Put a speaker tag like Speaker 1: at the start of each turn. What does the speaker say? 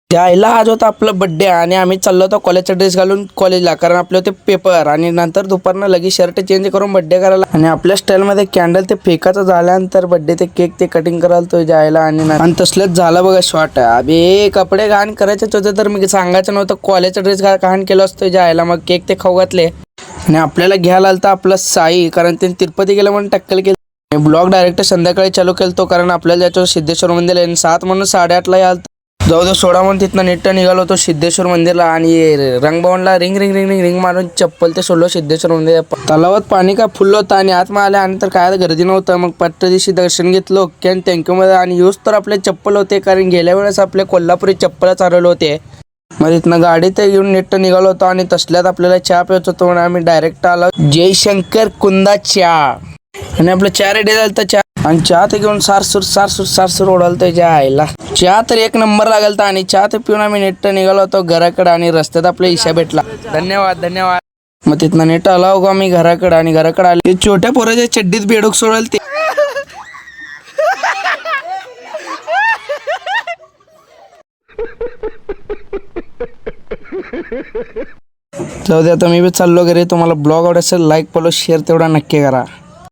Speaker 1: त्याला आज होता आपला बड्डे आणि आम्ही चाललो होतो कॉलेजचा ड्रेस घालून कॉलेजला, कारण आपले होते पेपर. आणि नंतर दुपारनं लगेच शर्ट चेंज करून बड्डे करायला आणि आपल्या स्टाईलमध्ये कॅन्डल ते फेकाचं झाल्यानंतर बड्डे ते केक ते कटिंग करायला तो जायला. आणि तसलंच झालं बघा शॉर्ट. अबे कपडे घाण करायचेच होते तर मी सांगायचं नव्हतं, कॉलेजचा ड्रेस घाण केलं असतं जायला. मग केक ते खाऊ घातले आणि आपल्याला घ्यायला आलं तर आपलं साई, कारण त्यांनी तिरुपती गेलं म्हणून टक्कल केलं. ब्लॉग डायरेक्ट संध्याकाळी चालू केलं तो, कारण आपल्याला जायचं सिद्धेश्वर मंदिर आहे 7 म्हणून 8:30ला याल. जाऊ दे सोडा म्हणून तिथनं नेट निघालो होतो सिद्धेश्वर मंदिरला. आणि रंगभवनला ring ring ring ring ring मारून चप्पल ते सोडलो सिद्धेश्वर मंदिर. तलावात पाणी काय फुललं होतं आणि आत आले आणि तर काय गर्दी नव्हतं. मग पट्ट दिवशी दर्शन घेतलं ओके आणि थँक्यूमध्ये. आणि यूज तर आपले चप्पल होते, कारण गेल्या वेळेस आपले कोल्हापुरी चप्पल चालवले होते. मग तिथनं गाडी ते घेऊन नेट निघालो होतो आणि तसल्यात आपल्याला चहा प्यायचं होतं म्हणून आम्ही डायरेक्ट आलो जयशंकर कुंदा चहा. आणि आपलं चहा रेडी झालं तर चहा आणि चहा ते घेऊन सारसूर ओढाल तर आईला चहा तर एक नंबर लागल तर. आणि चहा ते पिऊन आम्ही नेट निघालो होतो घराकडे आणि रस्त्यात आपला ईशा भेटला. धन्यवाद. मग तिथनं नेट आला होगा मी घराकडे आणि घराकडे आले छोट्या पोराच्या चड्डीत बेडूक सोडल ते. जाऊ दे आता मी बी चाललो घरी. तुम्हाला ब्लॉग आवडेल असेल लाईक फॉलो शेअर तेवढा नक्की करा.